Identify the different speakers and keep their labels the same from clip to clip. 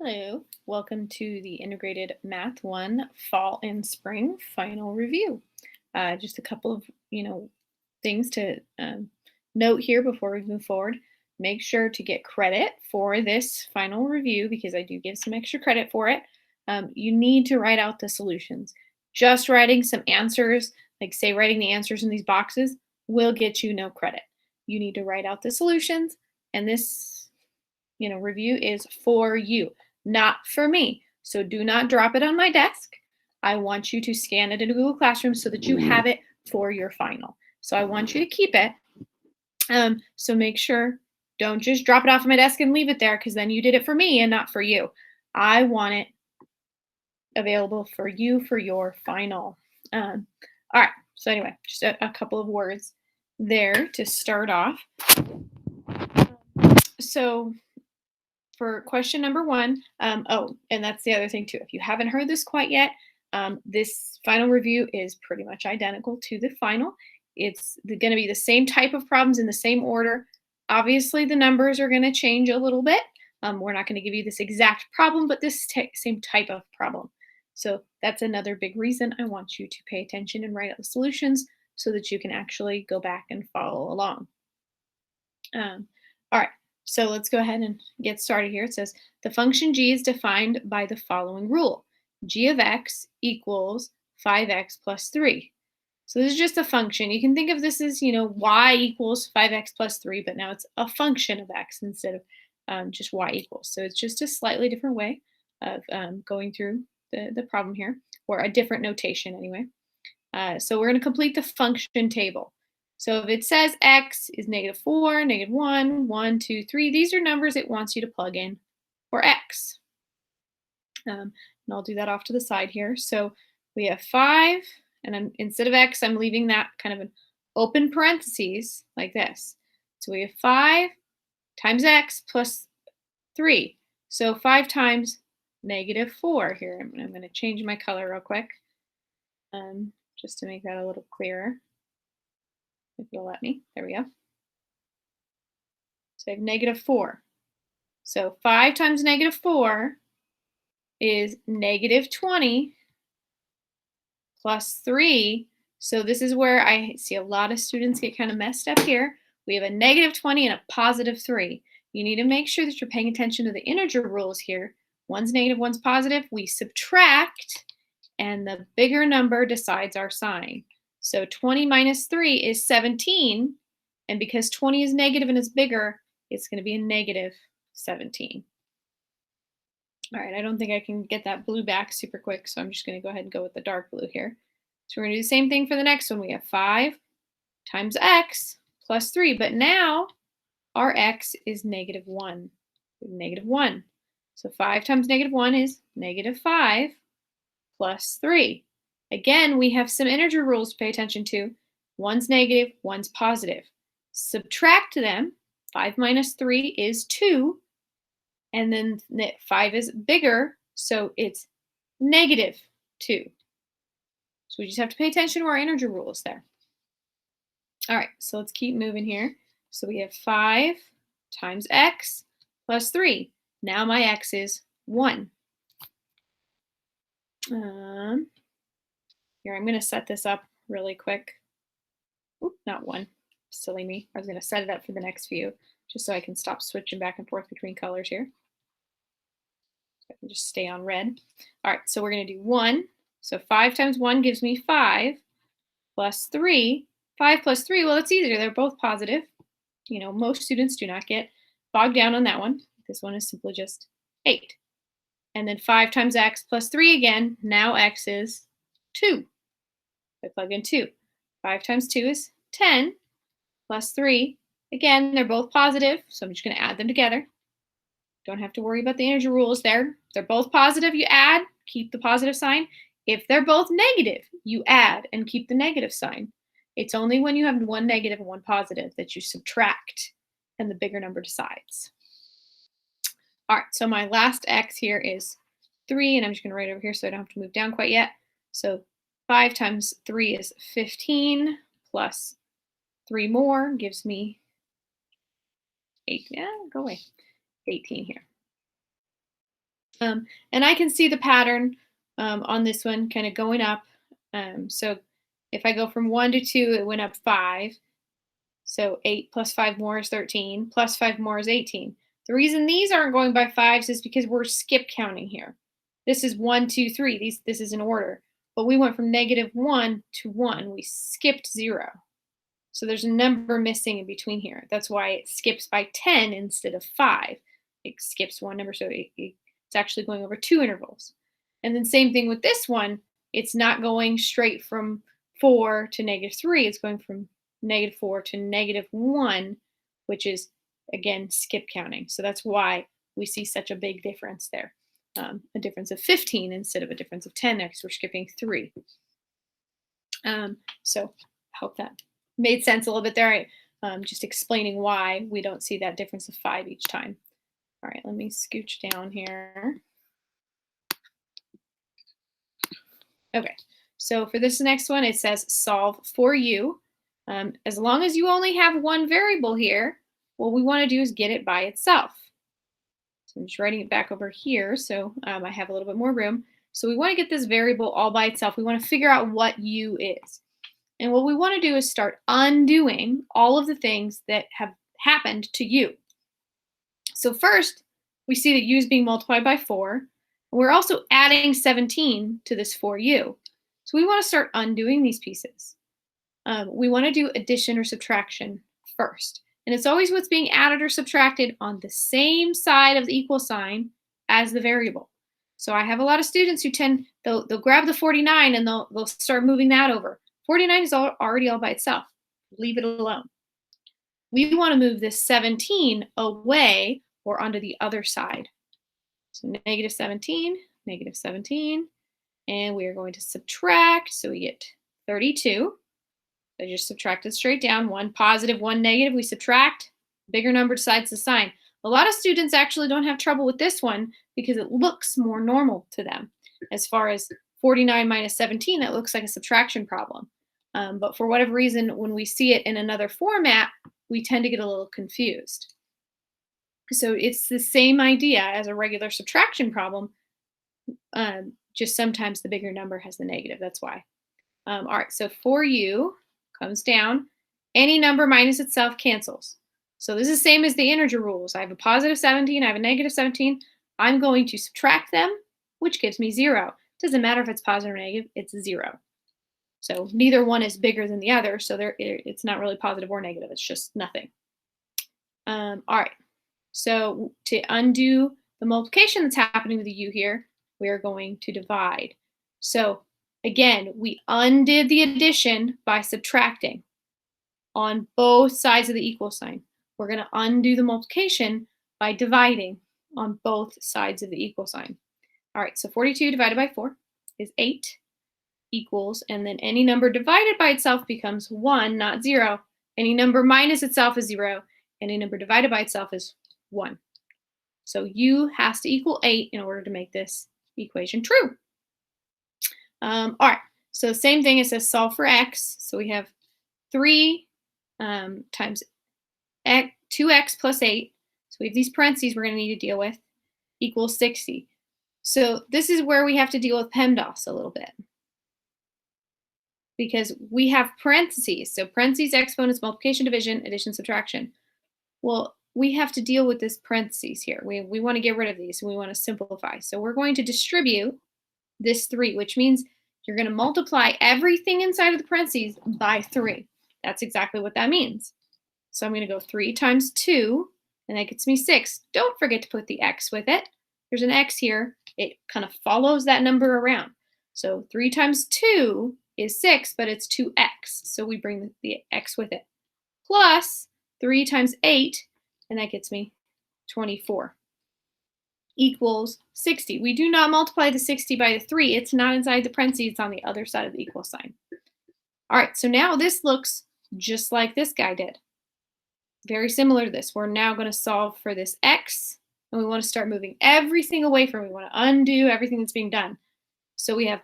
Speaker 1: Hello, welcome to the Integrated Math 1 Fall and Spring Final Review. Just a couple of, things to note here before we move forward. Make sure to get credit for this final review because I do give some extra credit for it. You need to write out the solutions. Just writing some answers, like say writing the answers in these boxes, will get you no credit. You need to write out the solutions, and this, review is for you, not for me. So do not drop it on my desk. I want you to scan it in Google Classroom so that you have it for your final. So I want you to keep it. So make sure, don't just drop it off my desk and leave it there because then you did it for me and not for you. I want it available for you for your final. All right, so anyway, just a couple of words there to start off. So for question number 1, oh, and that's the other thing too. If you haven't heard this quite yet, this final review is pretty much identical to the final. It's going to be the same type of problems in the same order. Obviously, the numbers are going to change a little bit. We're not going to give you this exact problem, but this same type of problem. So that's another big reason I want you to pay attention and write out the solutions so that you can actually go back and follow along. All right. So let's go ahead and get started here. It says the function g is defined by the following rule. G of x equals 5x plus 3. So this is just a function. You can think of this as, y equals 5x plus 3, but now it's a function of x instead of just y equals. So it's just a slightly different way of going through the problem here, or a different notation anyway. So we're going to complete the function table. So if it says x is -4, -1, 1, 2, 3, these are numbers it wants you to plug in for x. And I'll do that off to the side here. So we have 5, and instead of x, I'm leaving that kind of an open parentheses like this. So we have 5 times x plus 3. So 5 times -4 here. I'm going to change my color real quick just to make that a little clearer. If you'll let me. There we go. So I have -4. So 5 times -4 is -20 plus 3. So this is where I see a lot of students get kind of messed up here. We have a -20 and a +3. You need to make sure that you're paying attention to the integer rules here. One's negative, one's positive. We subtract, and the bigger number decides our sign. So 20 minus 3 is 17. And because 20 is negative and is bigger, it's going to be a -17. All right, I don't think I can get that blue back super quick, so I'm just going to go ahead and go with the dark blue here. So we're going to do the same thing for the next one. We have 5 times x plus 3, but now our x is -1. -1. So 5 times -1 is -5 plus 3. Again, we have some integer rules to pay attention to. One's negative, one's positive. Subtract them. 5 minus 3 is 2. And then 5 is bigger, so it's -2. So we just have to pay attention to our integer rules there. All right, so let's keep moving here. So we have 5 times x plus 3. Now my x is 1. Here, I'm going to set this up really quick. Oop, not 1. Silly me. I was going to set it up for the next few, just so I can stop switching back and forth between colors here. So I can just stay on red. All right, so we're going to do 1. So 5 times 1 gives me 5 plus 3. 5 plus 3, well, it's easier. They're both positive. Most students do not get bogged down on that one. This one is simply just 8. And then 5 times x plus 3 again. Now x is 2. I plug in 2. 5 times 2 is 10 plus 3. Again, they're both positive, so I'm just going to add them together. Don't have to worry about the integer rules there. If they're both positive, you add, keep the positive sign. If they're both negative, you add and keep the negative sign. It's only when you have one negative and one positive that you subtract, and the bigger number decides. All right, so my last x here is 3, and I'm just going to write it over here so I don't have to move down quite yet. So 5 times 3 is 15, plus 3 more gives me 8. Yeah, go away. 18 here. And I can see the pattern on this one kind of going up. So if I go from 1 to 2, it went up 5. So 8 plus 5 more is 13, plus 5 more is 18. The reason these aren't going by fives is because we're skip counting here. This is 1, 2, 3. This is in order. But we went from -1 to 1. We skipped 0. So there's a number missing in between here. That's why it skips by 10 instead of 5. It skips one number, so it's actually going over 2 intervals. And then same thing with this one. It's not going straight from 4 to -3. It's going from -4 to -1, which is, again, skip counting. So that's why we see such a big difference there. A difference of 15 instead of a difference of 10 there, because we're skipping 3. So I hope that made sense a little bit there. Just explaining why we don't see that difference of 5 each time. All right, let me scooch down here. Okay, so for this next one, it says solve for u. As long as you only have one variable here, what we want to do is get it by itself. So I'm just writing it back over here, so I have a little bit more room. So we want to get this variable all by itself. We want to figure out what u is. And what we want to do is start undoing all of the things that have happened to u. So first, we see that u is being multiplied by 4. And we're also adding 17 to this 4u. So we want to start undoing these pieces. We want to do addition or subtraction first. And it's always what's being added or subtracted on the same side of the equal sign as the variable. So I have a lot of students who they'll grab the 49 and they'll start moving that over. 49 is already all by itself. Leave it alone. We want to move this 17 away or onto the other side. So -17, and we are going to subtract. So we get 32. I just subtracted straight down. 1 positive, 1 negative. We subtract. Bigger number decides the sign. A lot of students actually don't have trouble with this one because it looks more normal to them. As far as 49 minus 17, that looks like a subtraction problem. But for whatever reason, when we see it in another format, we tend to get a little confused. So it's the same idea as a regular subtraction problem, just sometimes the bigger number has the negative. That's why. All right, so 4u comes down. Any number minus itself cancels. So this is the same as the integer rules. I have a positive 17, I have a negative 17. I'm going to subtract them, which gives me 0. Doesn't matter if it's positive or negative, it's 0. So neither one is bigger than the other, so it's not really positive or negative. It's just nothing. All right, so to undo the multiplication that's happening with the u here, we are going to divide. So again, we undid the addition by subtracting on both sides of the equal sign. We're going to undo the multiplication by dividing on both sides of the equal sign. All right, so 42 divided by 4 is 8 equals, and then any number divided by itself becomes 1, not 0. Any number minus itself is 0. Any number divided by itself is 1. So u has to equal 8 in order to make this equation true. All right, so same thing, it says solve for x. So we have 3 times 2x plus 8. So we have these parentheses we're going to need to deal with, equals 60. So this is where we have to deal with PEMDAS a little bit, because we have parentheses. So parentheses, exponents, multiplication, division, addition, subtraction. Well, we have to deal with this parentheses here. We want to get rid of these, and we want to simplify. So we're going to distribute this 3, which means you're going to multiply everything inside of the parentheses by 3. That's exactly what that means. So I'm going to go 3 times 2, and that gets me 6. Don't forget to put the x with it. There's an x here. It kind of follows that number around. So 3 times 2 is 6, but it's 2x. So we bring the x with it. Plus 3 times 8, and that gets me 24. Equals 60. We do not multiply the 60 by the 3. It's not inside the parentheses. It's on the other side of the equal sign. All right, so now this looks just like this guy did. Very similar to this. We're now going to solve for this x, and we want to start moving everything away from it. We want to undo everything that's being done. So we have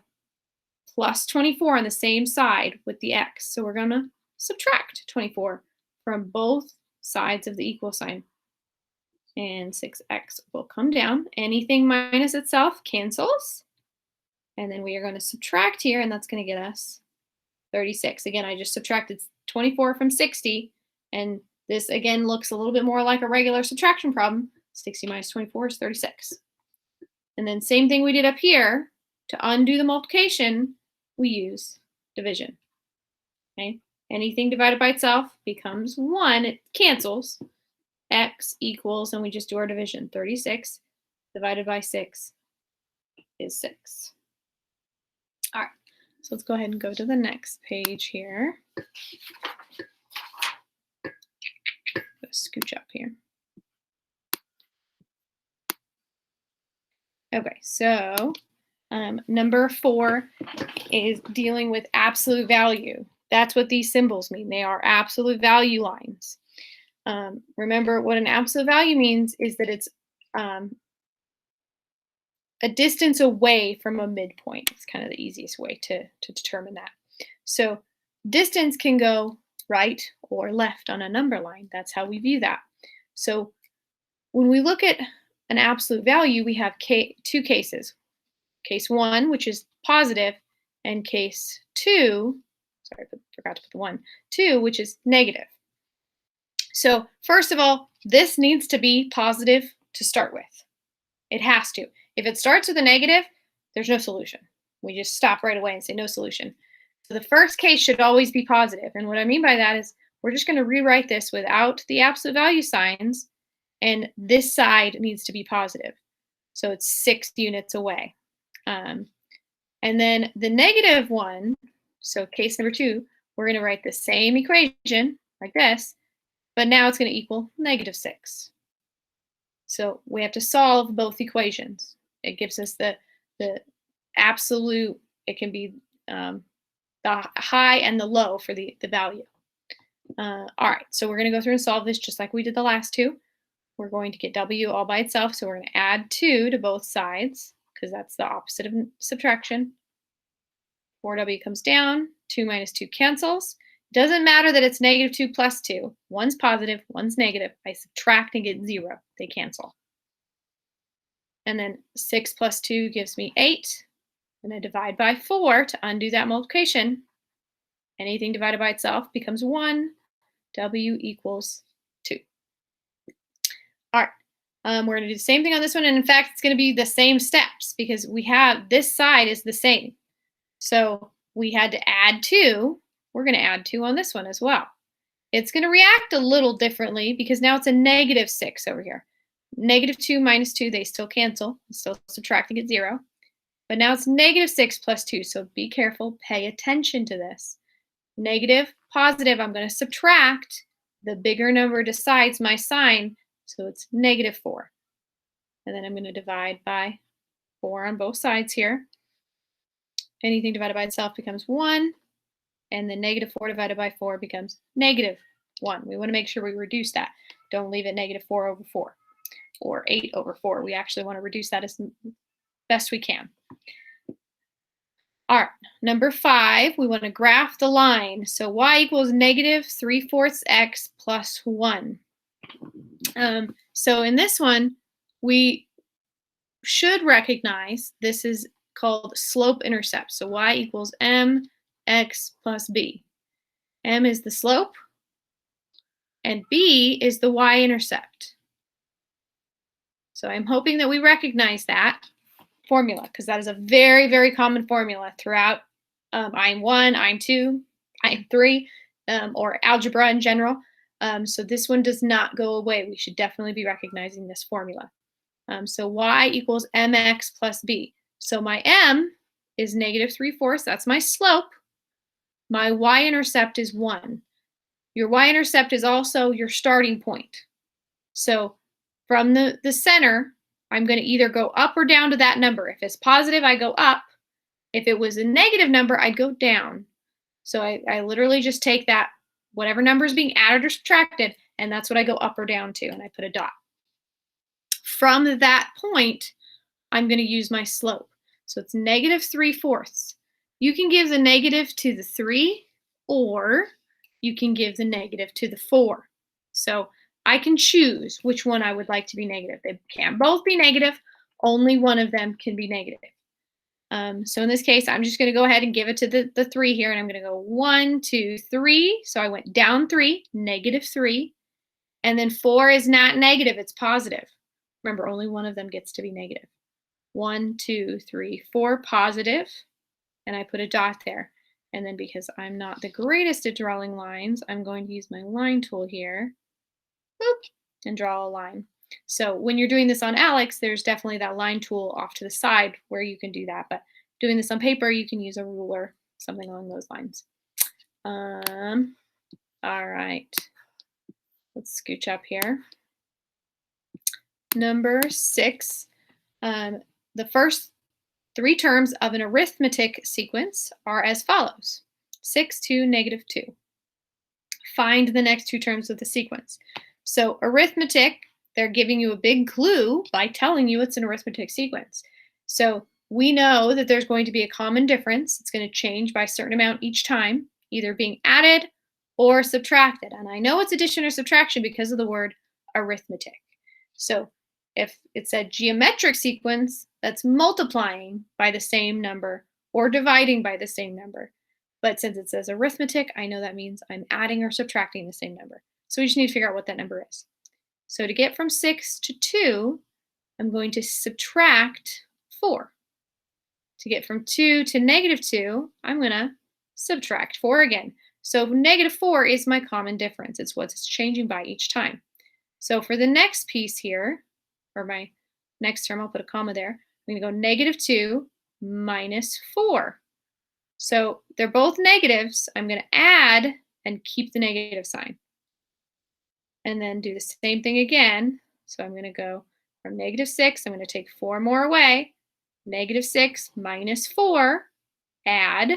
Speaker 1: plus 24 on the same side with the x. So we're going to subtract 24 from both sides of the equal sign. and 6x will come down. Anything minus itself cancels. And then we are going to subtract here, and that's going to get us 36. Again, I just subtracted 24 from 60, and this again looks a little bit more like a regular subtraction problem. 60 minus 24 is 36. And then same thing we did up here. To undo the multiplication, we use division. Okay? Anything divided by itself becomes 1. It cancels. X equals, and we just do our division. 36 divided by 6 is 6. All right, so let's go ahead and go to the next page here. Let's scooch up here. Okay, so number 4 is dealing with absolute value. That's what these symbols mean. They are absolute value lines. Remember, what an absolute value means is that it's a distance away from a midpoint. It's kind of the easiest way to determine that. So distance can go right or left on a number line. That's how we view that. So when we look at an absolute value, we have two cases. Case 1, which is positive, and case 2, sorry, forgot to put the 1, 2, which is negative. So first of all, this needs to be positive to start with. It has to. If it starts with a negative, there's no solution. We just stop right away and say no solution. So the first case should always be positive. And what I mean by that is we're just going to rewrite this without the absolute value signs, and this side needs to be positive. So it's 6 units away. And then the negative one, so case number 2, we're going to write the same equation like this, but now it's going to equal negative 6. So we have to solve both equations. It gives us the absolute, it can be the high and the low for the value. All right, so we're going to go through and solve this just like we did the last two. We're going to get W all by itself, so we're going to add 2 to both sides because that's the opposite of subtraction. 4W comes down, 2 minus 2 cancels. Doesn't matter that it's negative 2 plus 2. One's positive, one's negative. I subtract and get 0. They cancel. And then 6 plus 2 gives me 8. And I divide by 4 to undo that multiplication. Anything divided by itself becomes 1. W equals 2. All right. We're going to do the same thing on this one. And in fact, it's going to be the same steps because we have this side is the same. So we had to add 2. We're going to add 2 on this one as well. It's going to react a little differently because now it's a negative 6 over here. Negative 2 minus 2, they still cancel. Still subtract and get 0. But now it's negative 6 plus 2, so be careful. Pay attention to this. Negative, positive, I'm going to subtract. The bigger number decides my sign, so it's negative 4. And then I'm going to divide by 4 on both sides here. Anything divided by itself becomes 1. And then negative 4 divided by 4 becomes negative 1. We want to make sure we reduce that. Don't leave it negative 4 over 4 or 8 over 4. We actually want to reduce that as best we can. All right, number 5, we want to graph the line. So y equals negative 3/4 x plus 1. So in this one, we should recognize this is called slope-intercept. So y equals mx plus b. M is the slope, and b is the y-intercept. So I'm hoping that we recognize that formula because that is a very, very common formula throughout IM 1, IM 2, IM 3, or algebra in general. So this one does not go away. We should definitely be recognizing this formula. So y equals mx plus b. So my m is negative 3/4. That's my slope. My y-intercept is 1. Your y-intercept is also your starting point. So from the center, I'm going to either go up or down to that number. If it's positive, I go up. If it was a negative number, I'd go down. So I literally just take that, whatever number is being added or subtracted, and that's what I go up or down to, and I put a dot. From that point, I'm going to use my slope. So it's negative 3/4. You can give the negative to the 3, or you can give the negative to the 4. So I can choose which one I would like to be negative. They can't both be negative. Only one of them can be negative. So in this case, I'm just going to go ahead and give it to the 3 here, and I'm going to go 1, 2, 3. So I went down 3, negative 3. And then 4 is not negative, it's positive. Remember, only one of them gets to be negative. 1, 2, 3, 4, positive. And I put a dot there. And then because I'm not the greatest at drawing lines, I'm going to use my line tool here. Boop, and draw a line. So when you're doing this on Alex, there's definitely that line tool off to the side where you can do that. But doing this on paper, you can use a ruler, something along those lines. All right. Let's scooch up here. Number 6. The first 3 terms of an arithmetic sequence are as follows. 6, 2, negative 2. Find the next 2 terms of the sequence. So arithmetic, they're giving you a big clue by telling you it's an arithmetic sequence. So we know that there's going to be a common difference. It's going to change by a certain amount each time, either being added or subtracted. And I know it's addition or subtraction because of the word arithmetic. So if it said geometric sequence, that's multiplying by the same number or dividing by the same number. But since it says arithmetic, I know that means I'm adding or subtracting the same number. So we just need to figure out what that number is. So to get from 6 to 2, I'm going to subtract 4. To get from 2 to negative 2, I'm going to subtract 4 again. So negative 4 is my common difference. It's what it's changing by each time. So for the next piece here, or my next term, I'll put a comma there. I'm going to go negative 2 minus 4. So they're both negatives. I'm going to add and keep the negative sign. And then do the same thing again. So I'm going to go from negative 6. I'm going to take 4 more away. Negative 6 minus 4, add,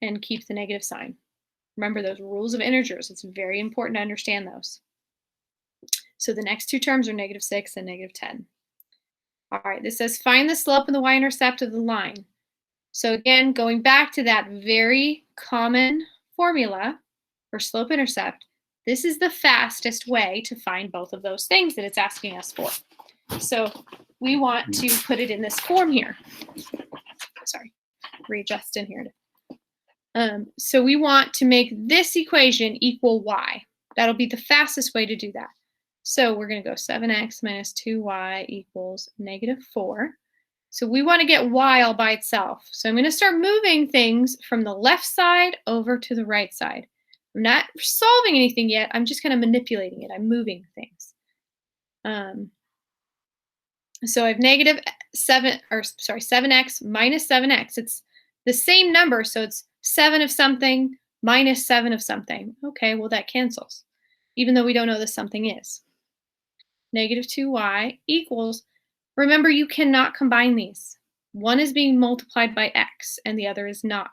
Speaker 1: and keep the negative sign. Remember those rules of integers. It's very important to understand those. So the next 2 terms are negative 6 and negative 10. All right, this says find the slope and the y-intercept of the line. So again, going back to that very common formula for slope-intercept, this is the fastest way to find both of those things that it's asking us for. So we want to put it in this form here. Sorry, readjust in here. So we want to make this equation equal y. That'll be the fastest way to do that. So we're going to go 7x minus 2y equals negative 4. So we want to get y all by itself. So I'm going to start moving things from the left side over to the right side. I'm not solving anything yet. I'm just kind of manipulating it. I'm moving things. So I have negative 7x minus 7x. It's the same number, so it's 7 of something minus 7 of something. Okay, well that cancels, even though we don't know what this something is. Negative 2y equals, remember you cannot combine these. One is being multiplied by x and the other is not.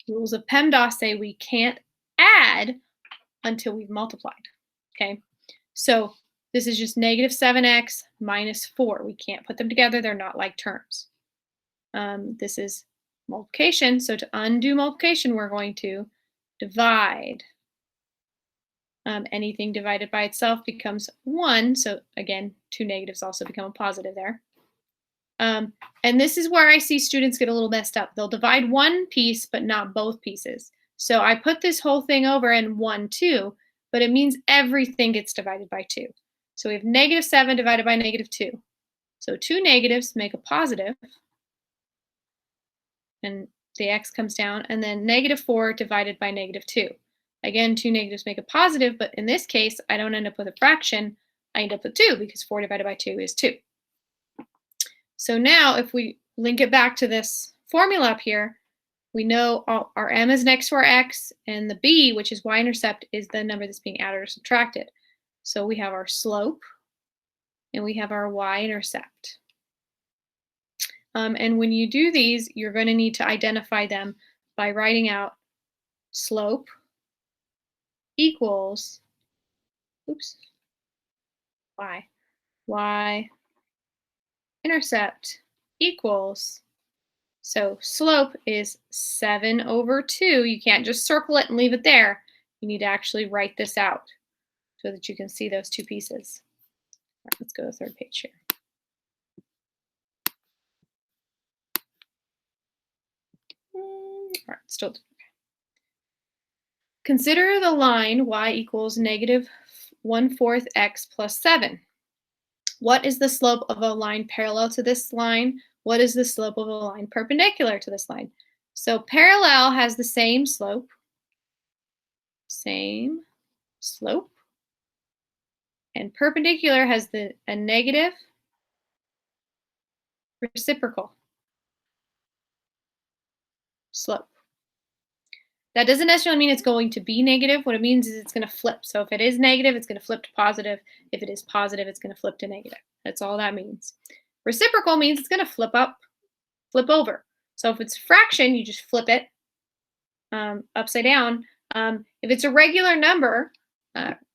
Speaker 1: Rules of PEMDAS say we can't add until we've multiplied. Okay, so this is just negative 7x minus 4. We can't put them together. They're not like terms. This is multiplication. So to undo multiplication, we're going to divide. Anything divided by itself becomes 1. So again, 2 negatives also become a positive there. And this is where I see students get a little messed up. They'll divide one piece, but not both pieces. So I put this whole thing over in 1, 2, but it means everything gets divided by 2. So we have negative 7 divided by negative 2. So 2 negatives make a positive, and the x comes down, and then negative 4 divided by negative 2. Again, 2 negatives make a positive, but in this case, I don't end up with a fraction. I end up with 2 because 4 divided by 2 is 2. So now if we link it back to this formula up here, we know our m is next to our x, and the b, which is y-intercept, is the number that's being added or subtracted. So we have our slope, and we have our y-intercept. And when you do these, you're going to need to identify them by writing out slope equals, y-intercept equals, so slope is 7 over 2. You can't just circle it and leave it there. You need to actually write this out. so that you can see those two pieces. All right, let's go to the third page here. All right, still. Consider the line y equals negative 1/4 x plus 7. What is the slope of a line parallel to this line? What is the slope of a line perpendicular to this line? So parallel has the same slope, and perpendicular has a negative reciprocal slope. That doesn't necessarily mean it's going to be negative. What it means is it's going to flip. So if it is negative, it's going to flip to positive. If it is positive, it's going to flip to negative. That's all that means. Reciprocal means it's going to flip up, flip over. So if it's fraction, you just flip it upside down. If it's a regular number,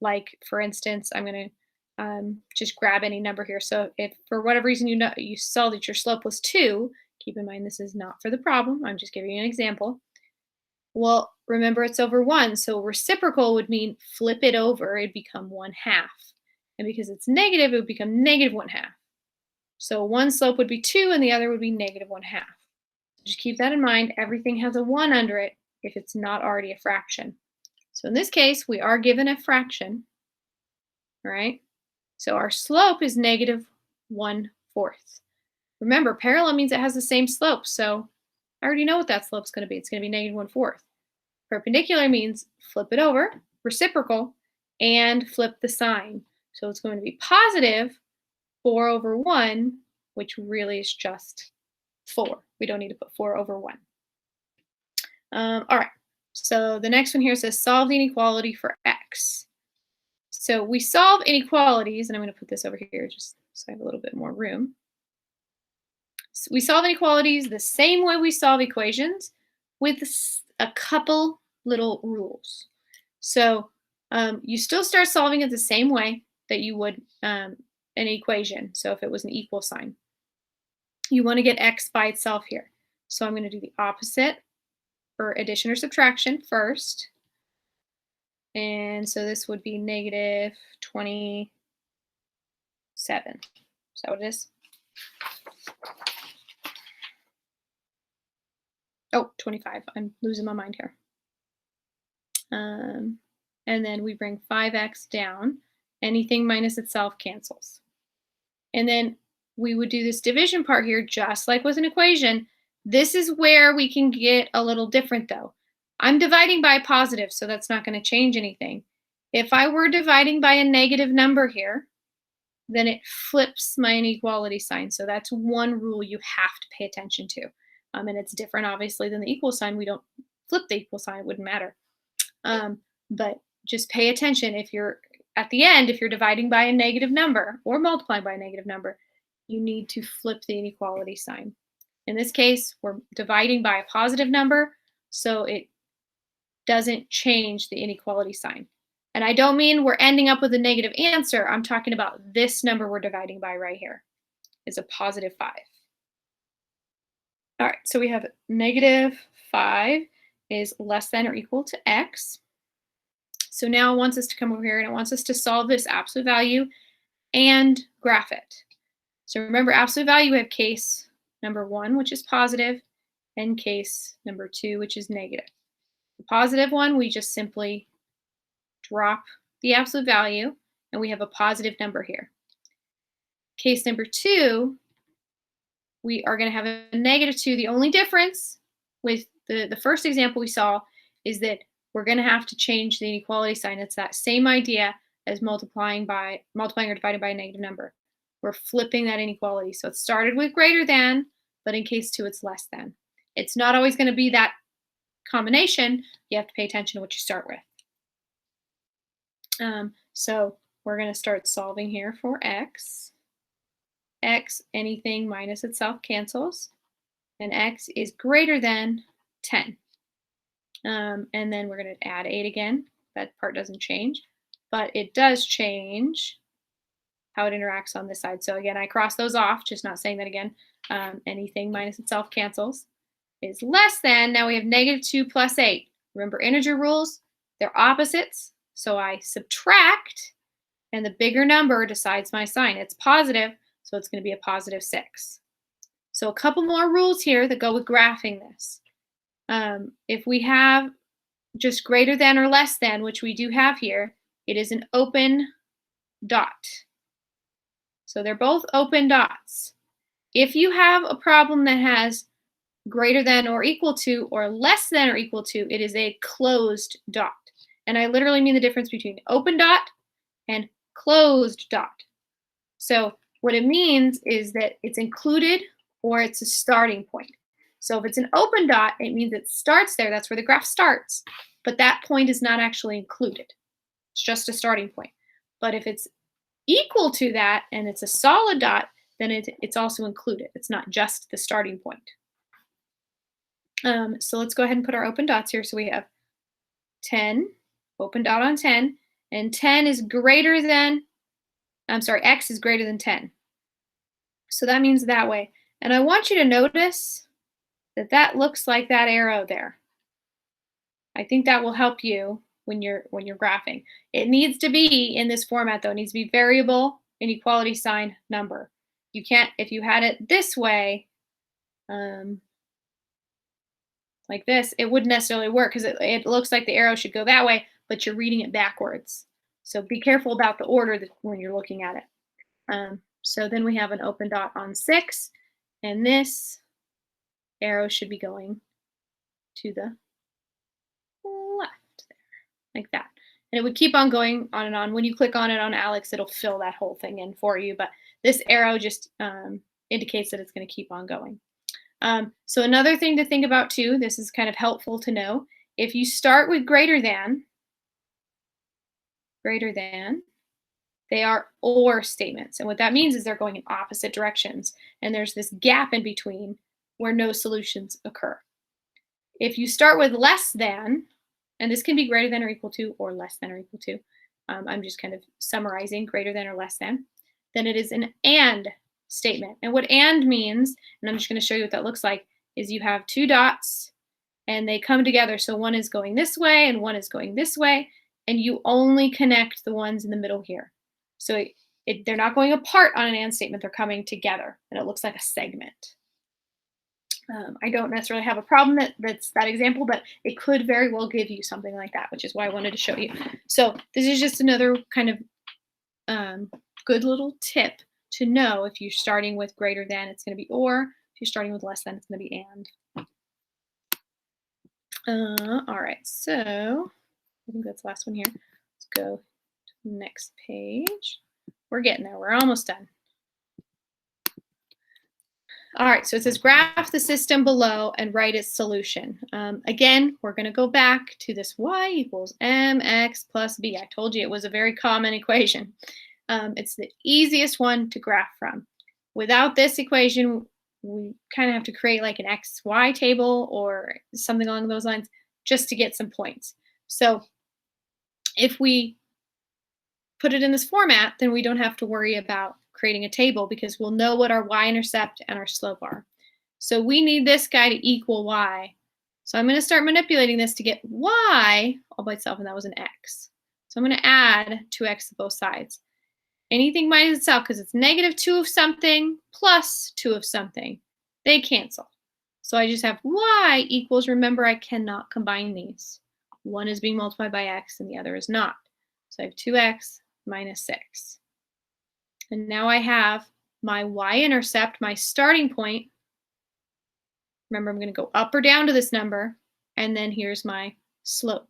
Speaker 1: like for instance, I'm going to just grab any number here. So if for whatever reason you saw that your slope was 2, keep in mind this is not for the problem. I'm just giving you an example. Well, remember it's over 1, so reciprocal would mean flip it over, it'd become 1/2. And because it's negative, it would become negative 1/2. So one slope would be 2 and the other would be negative 1/2. Just keep that in mind. Everything has a 1 under it if it's not already a fraction. So in this case, we are given a fraction, all right? So our slope is negative 1/4. Remember, parallel means it has the same slope, so I already know what that slope is going to be. It's going to be negative 1/4. Perpendicular means flip it over, reciprocal, and flip the sign. So it's going to be positive 4/1, which really is just 4. We don't need to put 4/1. All right, so the next one here says solve the inequality for x. So we solve inequalities, and I'm going to put this over here just so I have a little bit more room. So we solve inequalities the same way we solve equations, with a couple little rules. So you still start solving it the same way that you would an equation. So if it was an equal sign, you want to get x by itself here. So I'm going to do the opposite for addition or subtraction first. And so this would be negative 27. Is that what it is? Oh, 25. I'm losing my mind here. And then we bring 5x down. Anything minus itself cancels. And then we would do this division part here just like with an equation. This is where we can get a little different though. I'm dividing by a positive, so that's not going to change anything. If I were dividing by a negative number here, then it flips my inequality sign. So that's one rule you have to pay attention to. And it's different, obviously, than the equal sign. We don't flip the equal sign. It wouldn't matter. But just pay attention. If you're at the end, if you're dividing by a negative number or multiplying by a negative number, you need to flip the inequality sign. In this case, we're dividing by a positive number, so it doesn't change the inequality sign. And I don't mean we're ending up with a negative answer. I'm talking about this number we're dividing by right here is a positive 5. All right, so we have negative 5 is less than or equal to x. So now it wants us to come over here and it wants us to solve this absolute value and graph it. So remember, absolute value, we have case number 1, which is positive, and case number 2, which is negative. The positive one, we just simply drop the absolute value, and we have a positive number here. Case number 2, we are going to have a negative 2. The only difference with the first example we saw is that we're going to have to change the inequality sign. It's that same idea as multiplying or dividing by a negative number. We're flipping that inequality. So it started with greater than, but in case 2, it's less than. It's not always going to be that combination. You have to pay attention to what you start with. So we're going to start solving here for x. X, anything minus itself cancels, and x is greater than 10. And then we're going to add 8 again. That part doesn't change, but it does change how it interacts on this side. So again, I cross those off, just not saying that again. Anything minus itself cancels is less than. Now we have negative 2 plus 8. Remember integer rules, they're opposites. So I subtract and the bigger number decides my sign. It's positive, so it's going to be a positive 6. So a couple more rules here that go with graphing this. If we have just greater than or less than, which we do have here, it is an open dot. So they're both open dots. If you have a problem that has greater than or equal to or less than or equal to, it is a closed dot. And I literally mean the difference between open dot and closed dot. So what it means is that it's included or it's a starting point. So if it's an open dot, it means it starts there. That's where the graph starts. But that point is not actually included. It's just a starting point. But if it's equal to that and it's a solid dot, then it's also included. It's not just the starting point. So let's go ahead and put our open dots here. So we have 10, open dot on 10, and 10 is greater than, x is greater than 10. So that means that way. And I want you to notice that that looks like that arrow there. I think that will help you when you're graphing. It needs to be in this format though. It needs to be variable, inequality sign, number. You can't, if you had it this way, like this, it wouldn't necessarily work because it looks like the arrow should go that way, but you're reading it backwards. So be careful about the order when you're looking at it. So then we have an open dot on 6, and this arrow should be going to the left there, like that. And it would keep on going on and on. When you click on it on Alex, it'll fill that whole thing in for you, but this arrow just indicates that it's going to keep on going. So another thing to think about too, this is kind of helpful to know, if you start with greater than, they are or statements. And what that means is they're going in opposite directions. And there's this gap in between where no solutions occur. If you start with less than, and this can be greater than or equal to or less than or equal to, I'm just kind of summarizing greater than or less than, then it is an and statement. And what and means, and I'm just going to show you what that looks like, is you have two dots and they come together. So one is going this way and one is going this way, and you only connect the ones in the middle here. So they're not going apart on an and statement, they're coming together, and it looks like a segment. I don't necessarily have a problem that's that example, but it could very well give you something like that, which is why I wanted to show you. So this is just another kind of good little tip to know. If you're starting with greater than, it's going to be or. If you're starting with less than, it's going to be and. All right, so I think that's the last one here. Let's go to the next page. We're getting there. We're almost done. All right, so it says graph the system below and write its solution. Again, we're going to go back to this y equals mx plus b. I told you it was a very common equation. It's the easiest one to graph from. Without this equation, we kind of have to create like an xy table or something along those lines just to get some points. So if we put it in this format, then we don't have to worry about creating a table because we'll know what our y-intercept and our slope are. So we need this guy to equal y. So I'm going to start manipulating this to get y all by itself, and that was an x. So I'm going to add 2x to both sides. Anything minus itself, because it's negative 2 of something plus 2 of something, they cancel. So I just have y equals, remember I cannot combine these. One is being multiplied by x and the other is not. So I have 2x minus 6. And now I have my y-intercept, my starting point. Remember, I'm going to go up or down to this number, and then here's my slope.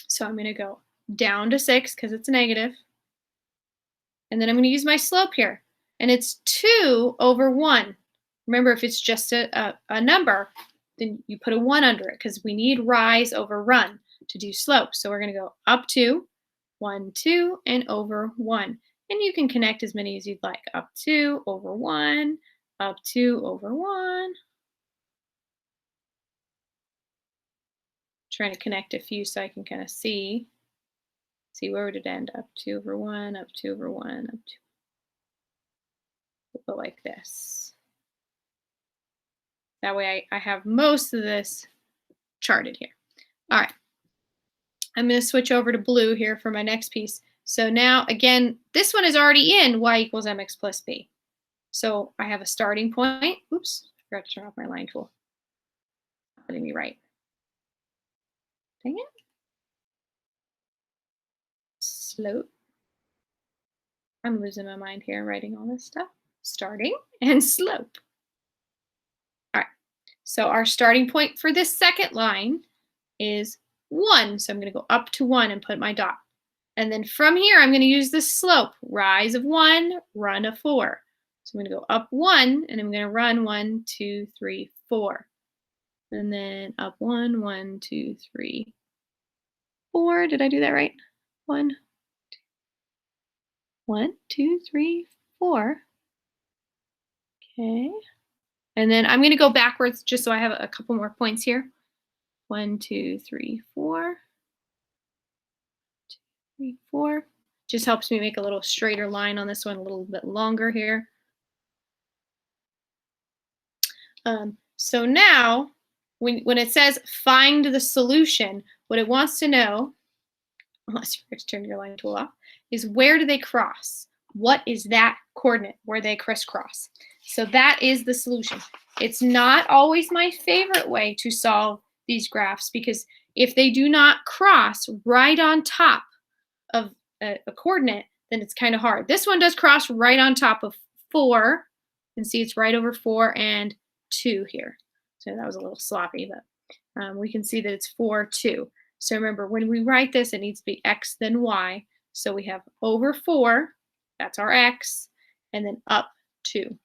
Speaker 1: So I'm going to go down to 6 because it's negative. And then I'm going to use my slope here. And it's 2 over 1. Remember, if it's just a number, then you put a 1 under it because we need rise over run to do slope. So we're going to go up 2, 1, 2, and over 1. And you can connect as many as you'd like. Up 2 over 1, up 2 over 1. Trying to connect a few so I can kind of see where would it end. Up 2 over 1, up 2 over 1, up 2. We'll go like this. That way I have most of this charted here. All right. I'm going to switch over to blue here for my next piece. So now, again, this one is already in y equals mx plus b. So I have a starting point. Oops, I forgot to turn off my line tool. Not letting me write. Dang it. Slope. I'm losing my mind here writing all this stuff. Starting and slope. All right. So our starting point for this second line is 1. So I'm going to go up to 1 and put my dot. And then from here, I'm going to use the slope. Rise of 1, run of 4. So I'm going to go up 1, and I'm going to run 1, 2, 3, 4. And then up 1, 1, 2, 3, 4. Did I do that right? 1, 2, 3, 4. Okay. And then I'm going to go backwards just so I have a couple more points here. 1, 2, 3, 4. 2, 3, 4. Just helps me make a little straighter line on this one, a little bit longer here. So now, when it says find the solution, what it wants to know, unless you forget to turn your line tool off, is where do they cross? What is that coordinate where they crisscross? So that is the solution. It's not always my favorite way to solve these graphs because if they do not cross right on top of a coordinate, then it's kind of hard. This one does cross right on top of 4. You can see it's right over 4 and 2 here. So that was a little sloppy, but we can see that it's 4, 2. So remember, when we write this, it needs to be x then y. So we have over 4, that's our x, and then up 2.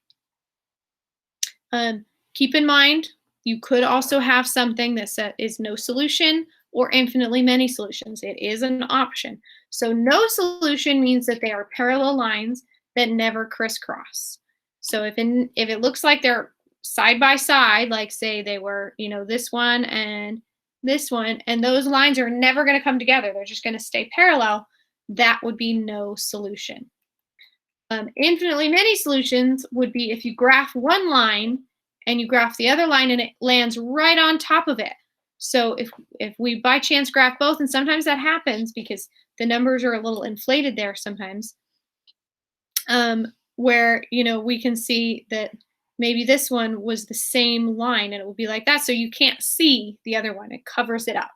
Speaker 1: Keep in mind, you could also have something that is no solution or infinitely many solutions. It is an option. So no solution means that they are parallel lines that never crisscross. So if it looks like they're side by side, like say they were, this one and this one, and those lines are never going to come together, they're just going to stay parallel, that would be no solution. Infinitely many solutions would be if you graph one line and you graph the other line and it lands right on top of it. So if we by chance graph both, and sometimes that happens because the numbers are a little inflated there sometimes, where we can see that maybe this one was the same line and it will be like that, so you can't see the other one. It covers it up.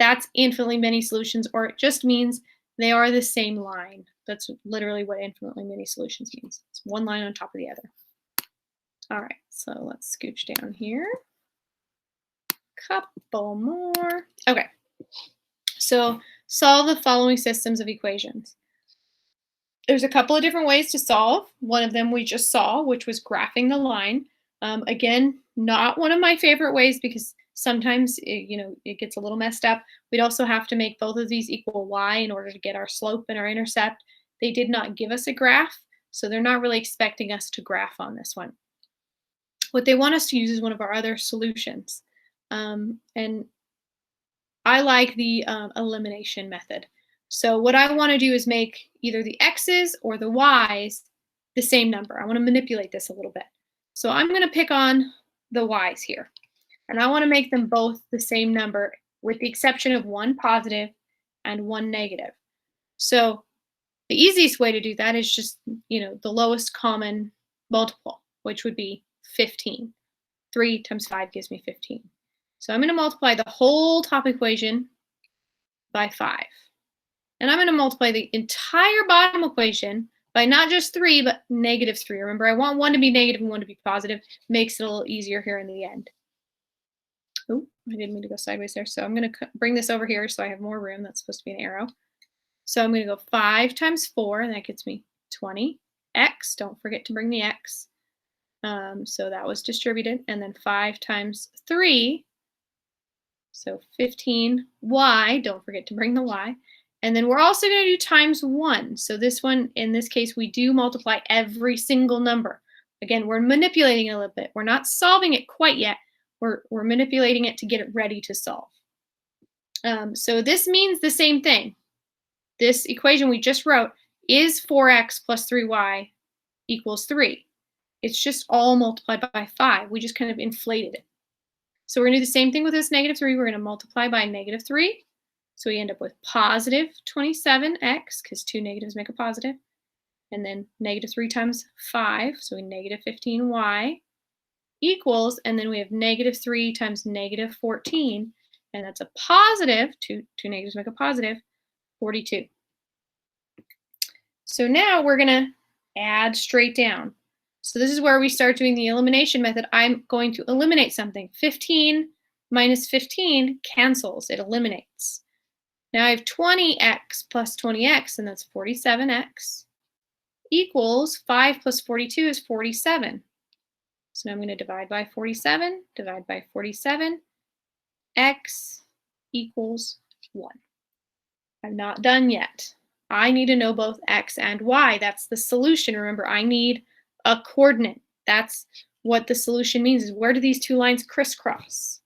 Speaker 1: That's infinitely many solutions, or it just means they are the same line. That's literally what infinitely many solutions means. It's one line on top of the other. All right, so let's scooch down here. Couple more. Okay, so solve the following systems of equations. There's a couple of different ways to solve. One of them we just saw, which was graphing the line. Again, not one of my favorite ways because sometimes it gets a little messed up. We'd also have to make both of these equal y in order to get our slope and our intercept. They did not give us a graph, so they're not really expecting us to graph on this one. What they want us to use is one of our other solutions. And I like the elimination method. So what I want to do is make either the x's or the y's the same number. I want to manipulate this a little bit. So I'm going to pick on the y's here. And I want to make them both the same number with the exception of one positive and one negative. So the easiest way to do that is just, the lowest common multiple, which would be 15. 3 times 5 gives me 15. So I'm going to multiply the whole top equation by 5. And I'm going to multiply the entire bottom equation by not just 3, but negative 3. Remember, I want one to be negative and one to be positive. Makes it a little easier here in the end. Oh, I didn't mean to go sideways there. So I'm going to bring this over here so I have more room. That's supposed to be an arrow. So I'm going to go 5 times 4, and that gets me 20. X, don't forget to bring the X. So that was distributed. And then 5 times 3, so 15y, don't forget to bring the y. And then we're also going to do times 1. So this one, in this case, we do multiply every single number. Again, we're manipulating it a little bit. We're not solving it quite yet. We're manipulating it to get it ready to solve. So this means the same thing. This equation we just wrote is 4x plus 3y equals 3. It's just all multiplied by 5. We just kind of inflated it. So we're going to do the same thing with this negative 3. We're going to multiply by negative 3. So we end up with positive 27x, because 2 negatives make a positive, and then negative 3 times 5, so we negative 15y, equals, and then we have negative 3 times negative 14, and that's a positive, two negatives make a positive, 42. So now we're going to add straight down. So this is where we start doing the elimination method. I'm going to eliminate something. 15 minus 15 cancels. It eliminates. Now I have 20x plus 20x, and that's 47x, equals 5 plus 42 is 47. So now I'm going to divide by 47, divide by 47, x equals 1. I'm not done yet. I need to know both x and y. That's the solution. Remember, I need a coordinate. That's what the solution means, is where do these two lines crisscross?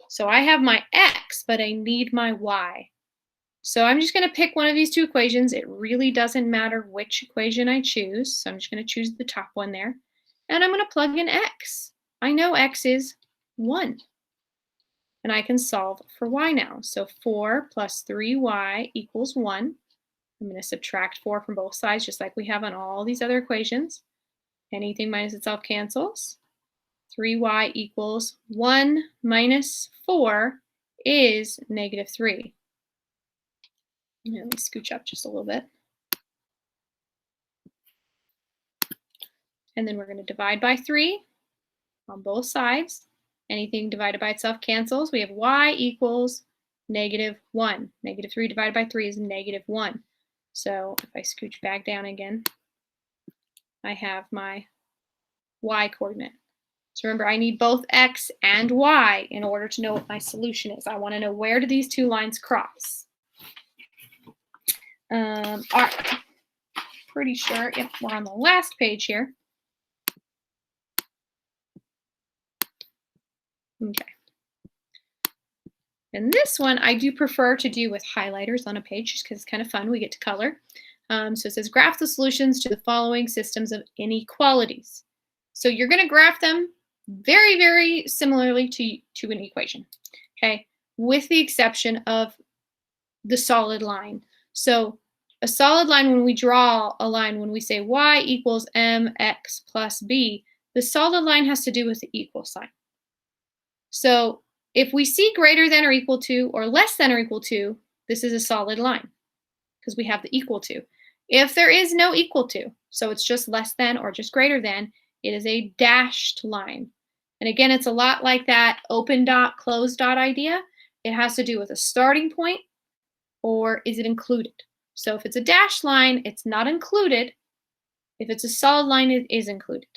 Speaker 1: So I have my x, but I need my y. So I'm just going to pick one of these two equations. It really doesn't matter which equation I choose. So I'm just going to choose the top one there. And I'm going to plug in x. I know x is 1. And I can solve for y now. So 4 plus 3y equals 1. I'm going to subtract 4 from both sides, just like we have on all these other equations. Anything minus itself cancels. 3y equals 1 minus 4 is negative 3. Let me scooch up just a little bit. And then we're going to divide by 3 on both sides. Anything divided by itself cancels. We have y equals negative 1. Negative 3 divided by 3 is negative 1. So if I scooch back down again, I have my y coordinate. So remember, I need both x and y in order to know what my solution is. I want to know, where do these two lines cross? All right. Pretty sure if we're on the last page here. Okay. And this one I do prefer to do with highlighters on a page, just because it's kind of fun. We get to color. So it says graph the solutions to the following systems of inequalities. So you're going to graph them very, very similarly to an equation, okay, with the exception of the solid line. So a solid line, when we draw a line, when we say y equals mx plus b, the solid line has to do with the equal sign. So if we see greater than or equal to or less than or equal to, this is a solid line because we have the equal to. If there is no equal to, so it's just less than or just greater than, it is a dashed line. And again, it's a lot like that open dot, closed dot idea. It has to do with a starting point, or is it included? So if it's a dashed line, it's not included. If it's a solid line, it is included.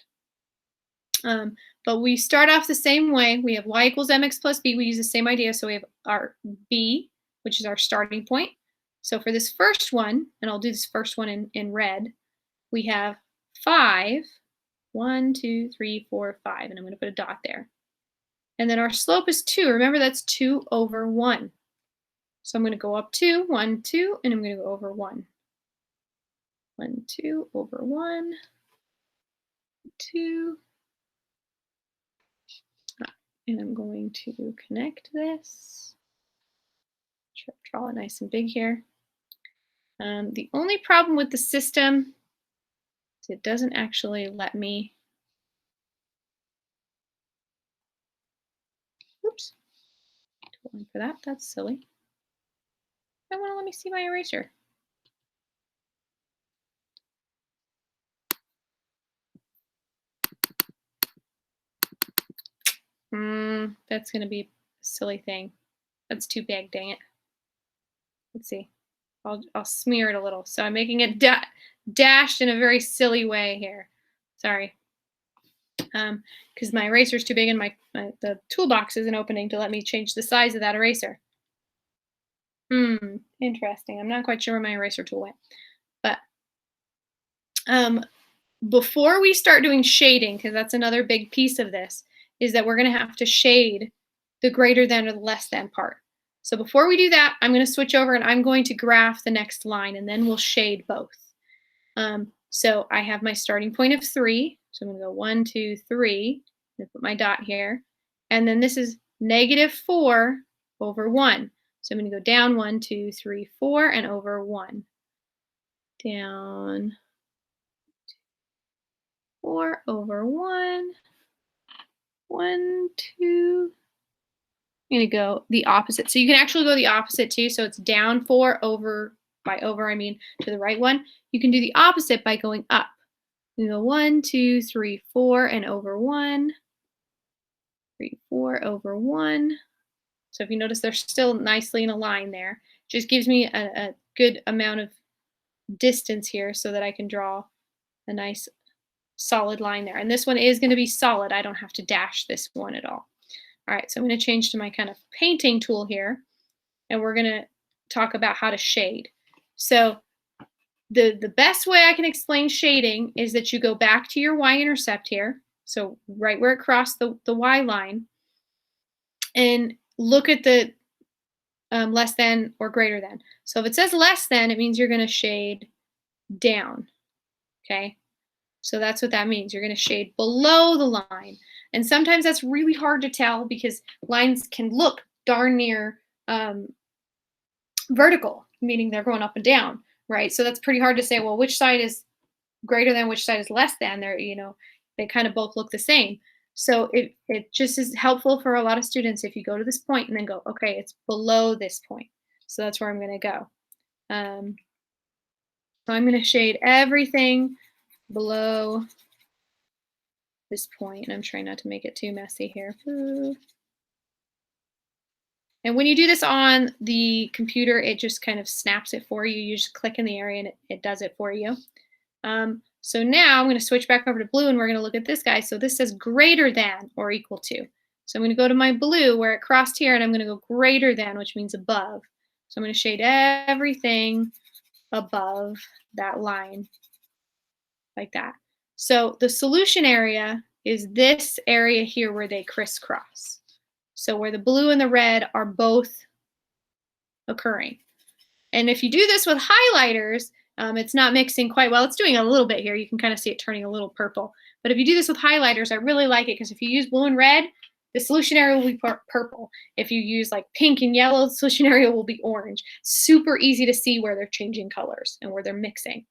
Speaker 1: But we start off the same way. We have y equals mx plus b. We use the same idea. So we have our b, which is our starting point. So for this first one, and I'll do this first one in red, we have 5. 1, 2, 3, 4, 5. And I'm going to put a dot there. And then our slope is 2. Remember, that's 2 over 1. So I'm going to go up 2, 1, 2, and I'm going to go over 1. 1, 2, over 1, 2. And I'm going to connect this. Draw it nice and big here. The only problem with the system is it doesn't actually let me. Oops. Going for that. That's silly. I want to let me see my eraser. That's going to be a silly thing. That's too big, dang it. Let's see. I'll smear it a little. So I'm making it dashed in a very silly way here. Sorry. Because my eraser is too big and the toolbox isn't opening to let me change the size of that eraser. Interesting. I'm not quite sure where my eraser tool went. But before we start doing shading, because that's another big piece of this, is that we're going to have to shade the greater than or the less than part. So before we do that, I'm going to switch over and I'm going to graph the next line, and then we'll shade both. So I have my starting point of 3. So I'm going to go 1, 2, 3. I'm going to put my dot here. And then this is negative 4 over 1. So I'm going to go down 1, 2, 3, 4, and over 1. Down 4 over 1. 1, 2. I'm going to go the opposite. So you can actually go the opposite too. So it's down 4 over, by over I mean to the right one. You can do the opposite by going up. You go 1, 2, 3, 4, and over 1. 3, 4 over 1. So if you notice, they're still nicely in a line there. Just gives me a good amount of distance here so that I can draw a nice solid line there. And this one is going to be solid. I don't have to dash this one at all. All right, so I'm going to change to my kind of painting tool here, and we're going to talk about how to shade. So the best way I can explain shading is that you go back to your y-intercept here, so right where it crossed the y line, and look at the less than or greater than. So if it says less than, it means you're going to shade down, okay? So that's what that means. You're going to shade below the line. And sometimes that's really hard to tell because lines can look darn near vertical, meaning they're going up and down, right? So that's pretty hard to say, well, which side is greater than, which side is less than. They're, they kind of both look the same. So it just is helpful for a lot of students if you go to this point and then go, okay, it's below this point. So that's where I'm going to go. So I'm going to shade everything below this point, and I'm trying not to make it too messy here. And when you do this on the computer, it just kind of snaps it for you. You just click in the area and it does it for you. So now I'm going to switch back over to blue, and we're going to look at this guy. So this says greater than or equal to. So I'm going to go to my blue where it crossed here, and I'm going to go greater than, which means above. So I'm going to shade everything above that line like that. So the solution area is this area here where they crisscross. So where the blue and the red are both occurring. And if you do this with highlighters, it's not mixing quite well. It's doing a little bit here. You can kind of see it turning a little purple. But if you do this with highlighters, I really like it because if you use blue and red, the solution area will be purple. If you use like pink and yellow, the solution area will be orange. Super easy to see where they're changing colors and where they're mixing.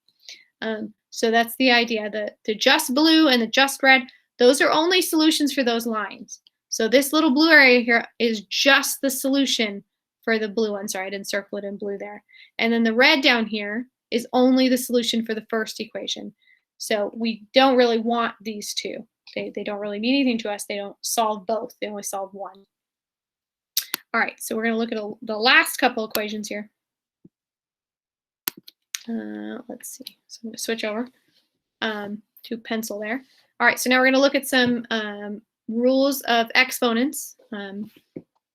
Speaker 1: So that's the idea. The just blue and the just red, those are only solutions for those lines. So this little blue area here is just the solution for the blue one. Sorry, I didn't circle it in blue there. And then the red down here is only the solution for the first equation. So we don't really want these two. They don't really mean anything to us. They don't solve both. They only solve one. All right, so we're going to look at the last couple equations here. Let's see. So I'm going to switch over to pencil there. All right, so now we're going to look at some rules of exponents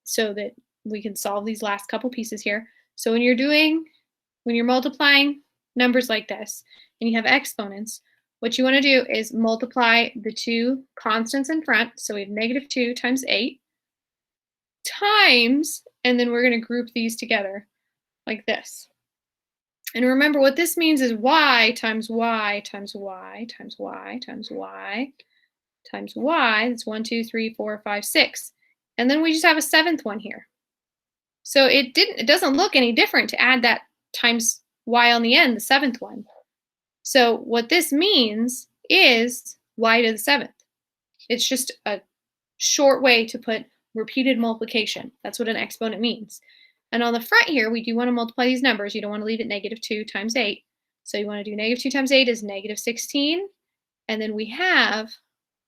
Speaker 1: so that we can solve these last couple pieces here. So when you're multiplying numbers like this and you have exponents, what you want to do is multiply the two constants in front. So we have -2 times 8 times, and then we're going to group these together like this. And remember what this means is y times y times y times y times y times y. That's 1, 2, 3, 4, 5, 6. And then we just have a seventh one here. So it doesn't look any different to add that times y on the end, the seventh one. So what this means is y to the seventh. It's just a short way to put repeated multiplication. That's what an exponent means. And on the front here, we do want to multiply these numbers. You don't want to leave it -2 times 8. So you want to do -2 times 8 is -16. And then we have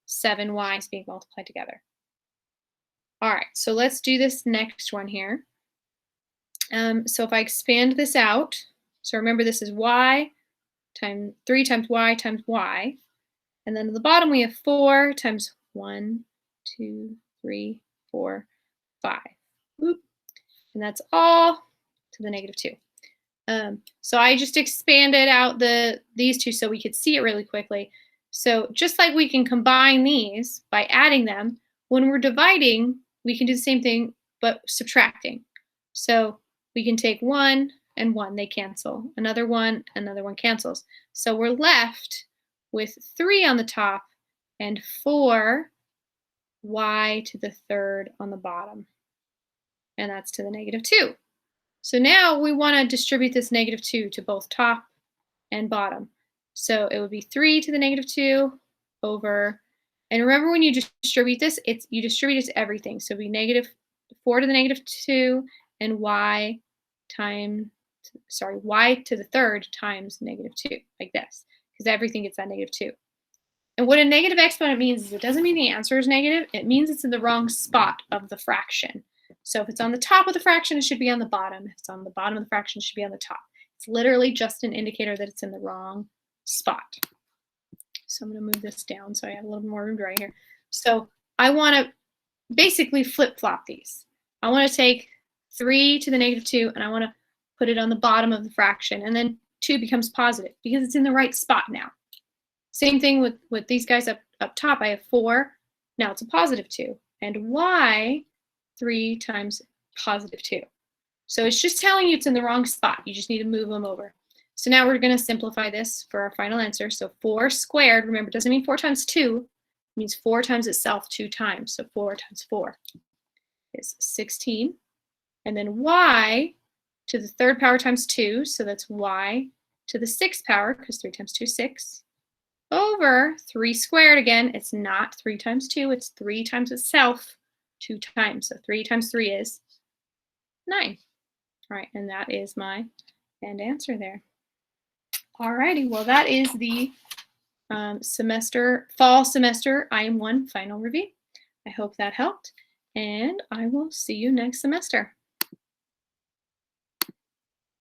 Speaker 1: 7 y's being multiplied together. All right, so let's do this next one here. So if I expand this out, so remember this is y times 3 times y times y. And then at the bottom we have 4 times 1, 2, 3, 4, 5. Oop. And that's all to the -2. So I just expanded out these two so we could see it really quickly. So just like we can combine these by adding them, when we're dividing, we can do the same thing but subtracting. So we can take 1 and 1, they cancel. Another one cancels. So we're left with 3 on the top and 4 y to the third on the bottom. And that's to the -2. So now we want to distribute this -2 to both top and bottom. So it would be 3 to the -2 over, and remember when you distribute this, you distribute it to everything. So it'd be -4 to the -2 and y to the third times -2, like this, because everything gets that -2. And what a negative exponent means is it doesn't mean the answer is negative. It means it's in the wrong spot of the fraction. So if it's on the top of the fraction, it should be on the bottom. If it's on the bottom of the fraction, it should be on the top. It's literally just an indicator that it's in the wrong spot. So I'm going to move this down so I have a little more room to write here. So I want to basically flip-flop these. I want to take 3 to the -2 and I want to put it on the bottom of the fraction, and then 2 becomes positive because it's in the right spot now. Same thing with these guys up top. I have 4. Now it's a +2. And y, 3 times +2. So it's just telling you it's in the wrong spot. You just need to move them over. So now we're going to simplify this for our final answer. So 4 squared, remember, it doesn't mean 4 times 2. It means 4 times itself 2 times. So 4 times 4 is 16. And then y to the third power times 2. So that's y to the 6th power, because 3 times 2 is 6. Over 3 squared again. It's not 3 times 2. It's 3 times itself 2 times. So 3 times 3 is 9. All right, and that is my end answer there. All righty, well, that is the fall semester IM1 final review. I hope that helped, and I will see you next semester.